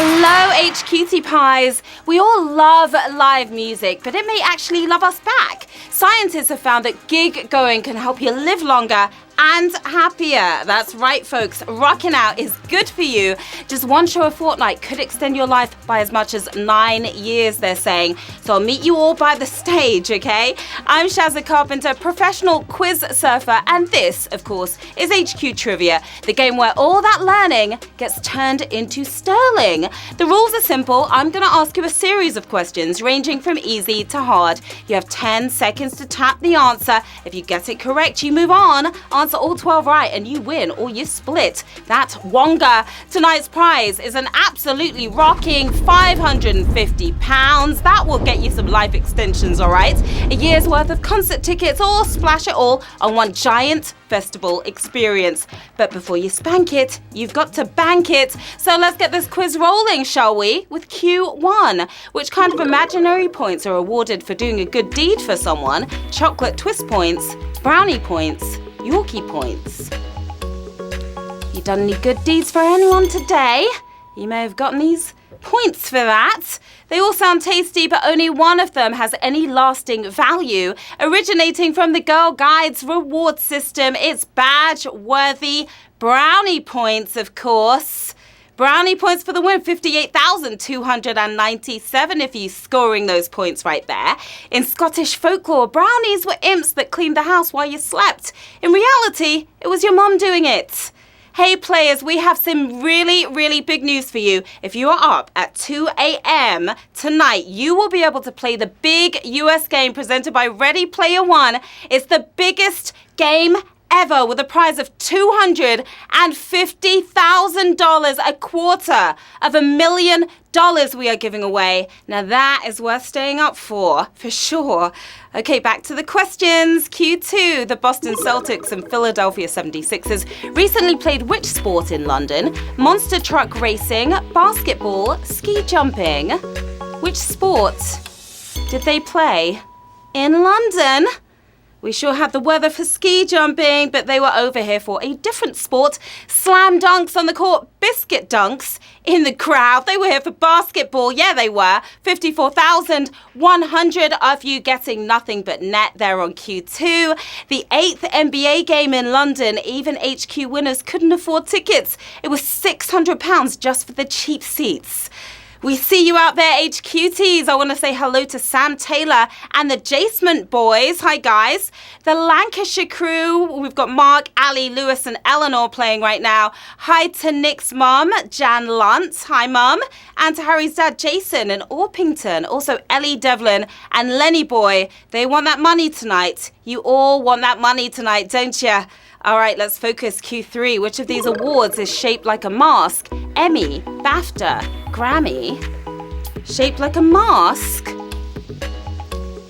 Hello, HQT Pies. We all love live music, but it may actually love us back. Scientists have found that gig going can help you live longer and happier. That's right, folks. Rocking out is good for you. Just one show a fortnight could extend your life by as much as 9 years, they're saying. So I'll meet you all by the stage, okay? I'm Sharon Carpenter, professional quiz surfer, and this, of course, is HQ Trivia, the game where all that learning gets turned into sterling. The rules are simple. I'm going to ask you a series of questions ranging from easy to hard. You have 10 seconds to tap the answer. If you get it correct, you move on. Answer all 12 right and you win, or you split that wonga. Tonight's prize is an absolutely rocking £550. That will get you some life extensions, all right? A year's worth of concert tickets, or splash it all on one giant festival experience. But before you spank it, you've got to bank it. So let's get this quiz rolling, shall we? With Q1. Which kind of imaginary points are awarded for doing a good deed for someone? Chocolate twist points, brownie points, Yorkie points. You done any good deeds for anyone today? You may have gotten these points for that. They all sound tasty, but only one of them has any lasting value. Originating from the Girl Guides reward system, it's badge-worthy brownie points, of course. Brownie points for the win, 58,297 if you're scoring those points right there. In Scottish folklore, brownies were imps that cleaned the house while you slept. In reality, it was your mum doing it. Hey players, we have some really big news for you. If you are up at 2 a.m. tonight, you will be able to play the big US game presented by Ready Player One. It's the biggest game ever, with a prize of $250,000, $250,000 we are giving away. Now that is worth staying up for sure. Okay, back to the questions. Q2, the Boston Celtics and Philadelphia 76ers recently played which sport in London? Monster truck racing, basketball, ski jumping. Which sport did they play in London? We sure had the weather for ski jumping, but they were over here for a different sport. Slam dunks on the court, biscuit dunks in the crowd. They were here for basketball. Yeah, they were. 54,100 of you getting nothing but net there on Q2. The 8th NBA game in London, even HQ winners couldn't afford tickets. It was £600 just for the cheap seats. We see you out there, HQTs. I want to say hello to Sam Taylor and the Jasmine boys. Hi, guys. The Lancashire crew. We've got Mark, Ali, Lewis, and Eleanor playing right now. Hi to Nick's mum, Jan Lunt. Hi, mum. And to Harry's dad, Jason, in Orpington. Also, Ellie Devlin and Lenny boy. They want that money tonight. You all want that money tonight, don't you? All right, let's focus. Q3. Which of these awards is shaped like a mask? Emmy, BAFTA, Grammy. Shaped like a mask?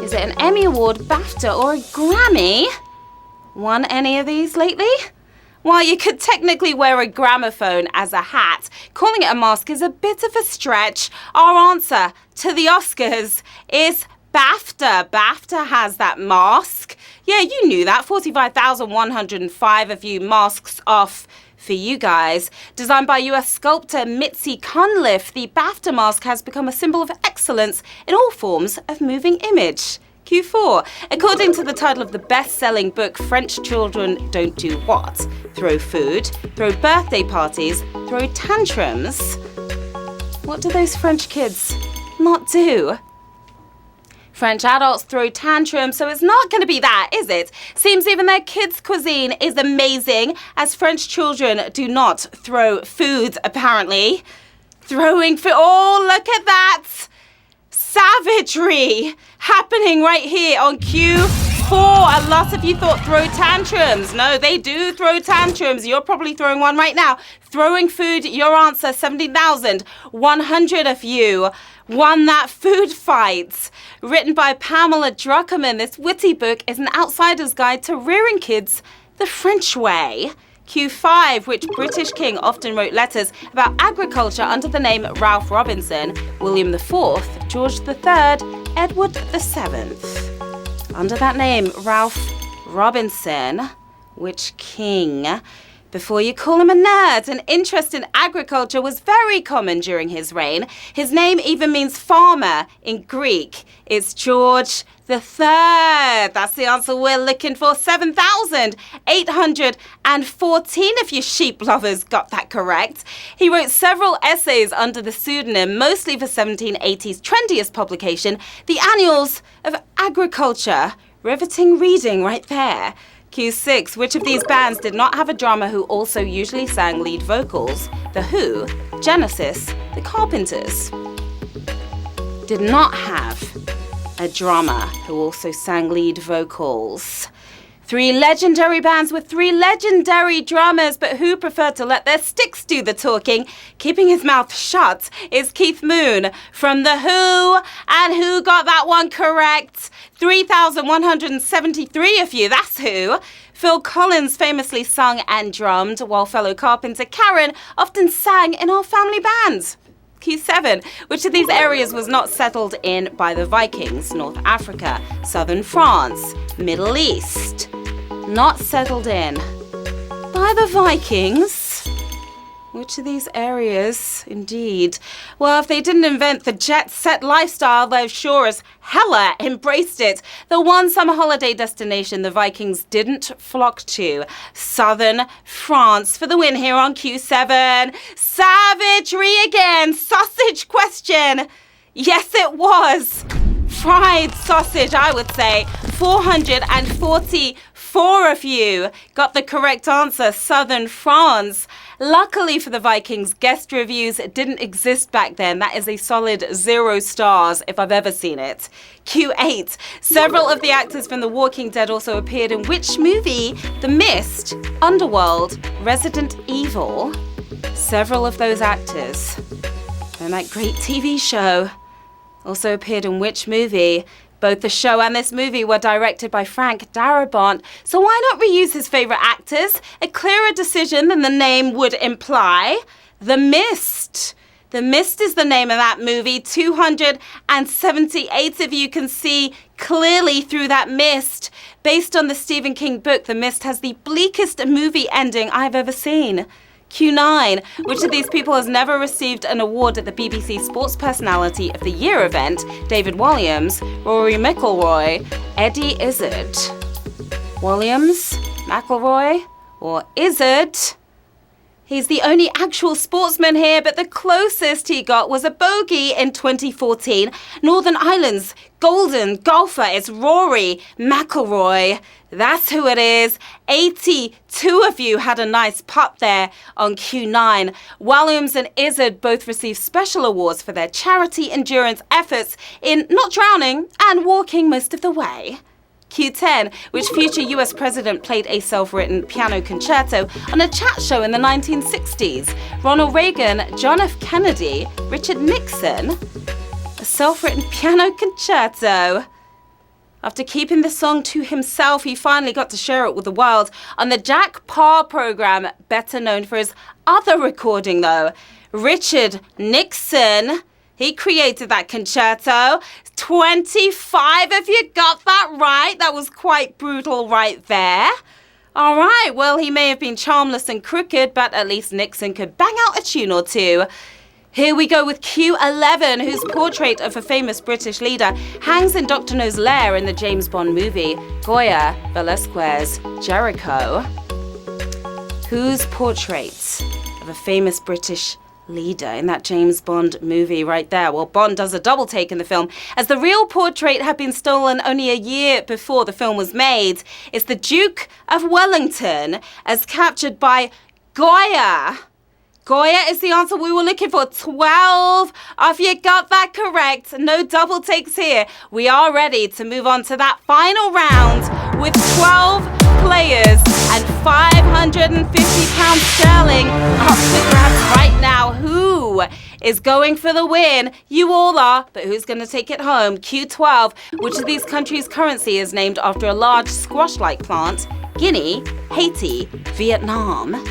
Is it an Emmy Award, BAFTA, or a Grammy? Won any of these lately? While you could technically wear a gramophone as a hat, calling it a mask is a bit of a stretch. Our answer to the Oscars is BAFTA. BAFTA has that mask. Yeah, you knew that. 45,105 of you. Masks off for you guys. Designed by US sculptor Mitzi Cunliffe, the BAFTA mask has become a symbol of excellence in all forms of moving image. Q4. According to the title of the best-selling book, French children don't do what? Throw food, throw birthday parties, throw tantrums. What do those French kids not do? French adults throw tantrums, so it's not going to be that, is it? Seems even their kids' cuisine is amazing, as French children do not throw food, apparently. Throwing food. Oh, look at that! Savagery happening right here on Q4. A lot of you thought throw tantrums. No, they do throw tantrums. You're probably throwing one right now. Throwing food, your answer, 17,100 of you won that food fight. Written by Pamela Druckerman, this witty book is an outsider's guide to rearing kids the French way. Q5, which British king often wrote letters about agriculture under the name Ralph Robinson, William IV, George III, Edward VII. Under that name, Ralph Robinson, which king? Before you call him a nerd, an interest in agriculture was very common during his reign. His name even means farmer in Greek. It's George III. That's the answer we're looking for. 7,814 if you sheep lovers got that correct. He wrote several essays under the pseudonym, mostly for 1780's trendiest publication, the Annals of Agriculture. Riveting reading right there. Q6. Which of these bands did not have a drummer who also usually sang lead vocals? The Who, Genesis, the Carpenters. Did not have a drummer who also sang lead vocals. 3 legendary bands with 3 legendary drummers, but who preferred to let their sticks do the talking, keeping his mouth shut, is Keith Moon from The Who. And who got that one correct? 3,173 of you, that's who. Phil Collins famously sung and drummed, while fellow carpenter Karen often sang in our family band. Q7. Which of these areas was not settled in by the Vikings? North Africa, southern France, Middle East. Not settled in by the Vikings. Which of these areas, indeed? Well, if they didn't invent the jet-set lifestyle, they've sure as hella embraced it. The one summer holiday destination the Vikings didn't flock to. Southern France for the win here on Q7. Savagery again. Sausage question. Yes, it was. Fried sausage, I would say. 444 of you got the correct answer. Southern France. Luckily for the Vikings, guest reviews didn't exist back then. That is a solid 0 stars if I've ever seen it. Q8. Several of the actors from The Walking Dead also appeared in which movie? The Mist, Underworld, Resident Evil. Several of those actors in that great TV show also appeared in which movie? Both the show and this movie were directed by Frank Darabont, so why not reuse his favourite actors? A clearer decision than the name would imply. The Mist. The Mist is the name of that movie. 278 of you can see clearly through that mist. Based on the Stephen King book, The Mist has the bleakest movie ending I've ever seen. Q9. Which of these people has never received an award at the BBC Sports Personality of the Year event? David Walliams, Rory McIlroy, Eddie Izzard. Williams, McIlroy, or Izzard? He's the only actual sportsman here, but the closest he got was a bogey in 2014. Northern Ireland's golden golfer is Rory McIlroy. That's who it is. 82 of you had a nice putt there on Q9. Williams and Izzard both received special awards for their charity endurance efforts in not drowning and walking most of the way. Q10, which future US president played a self-written piano concerto on a chat show in the 1960s? Ronald Reagan, John F. Kennedy, Richard Nixon. A self-written piano concerto. After keeping the song to himself, he finally got to share it with the world on the Jack Paar program, better known for his other recording though. Richard Nixon, he created that concerto. 25 of you got that right. That was quite brutal right there. All right, well, he may have been charmless and crooked, but at least Nixon could bang out a tune or two. Here we go with Q11, whose portrait of a famous British leader hangs in Dr. No's lair in the James Bond movie, Goya Velasquez Jericho. Whose portrait of a famous British leader in that James Bond movie right there? Well, Bond does a double take in the film, as the real portrait had been stolen only a year before the film was made. It's the Duke of Wellington, as captured by Goya. Goya is the answer we were looking for. 12 of you got that correct. No double takes here. We are ready to move on to that final round with 12 players and £550 sterling up for grabs right now. Who is going for the win? You all are, but who's going to take it home? Q12. Which of these countries' currency is named after a large squash-like plant? Guinea, Haiti, Vietnam.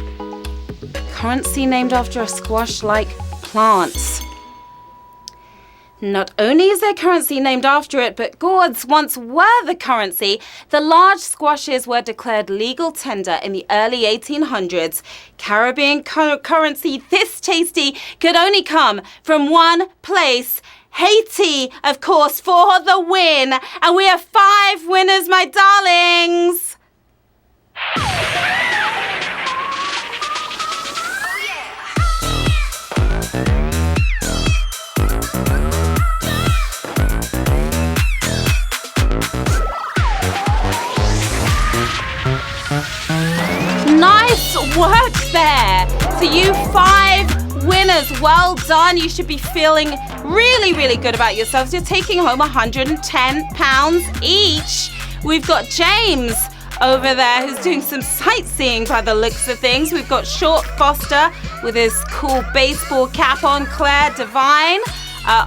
Currency named after a squash-like plant. Not only is their currency named after it, but gourds once were the currency. The large squashes were declared legal tender in the early 1800s. Caribbean currency this tasty could only come from one place, Haiti, of course, for the win. And we have 5 winners, my darlings. Nice work there. To you 5 winners, well done. You should be feeling really, really good about yourselves. You're taking home £110 each. We've got James over there who's doing some sightseeing by the looks of things. We've got Short Foster with his cool baseball cap on, Claire Devine,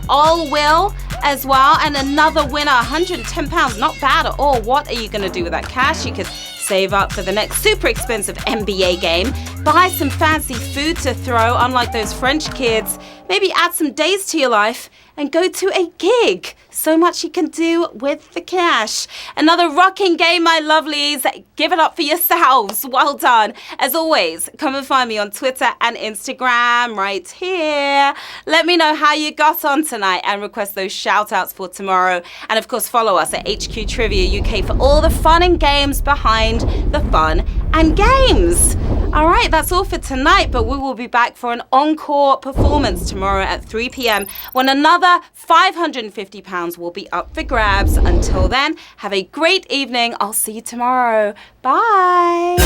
All Will as well, and another winner, £110. Not bad at all. What are you going to do with that cash? You could save up for the next super expensive NBA game, buy some fancy food to throw, unlike those French kids, maybe add some days to your life and go to a gig. So much you can do with the cash. Another rocking game, my lovelies. Give it up for yourselves. Well done. As always, come and find me on Twitter and Instagram right here. Let me know how you got on tonight and request those shout outs for tomorrow. And of course, follow us at HQ Trivia UK for all the fun and games behind the fun and games. All right, that's all for tonight, but we will be back for an encore performance tomorrow at 3 p.m. when another £550 will be up for grabs. Until then, have a great evening. I'll see you tomorrow. Bye.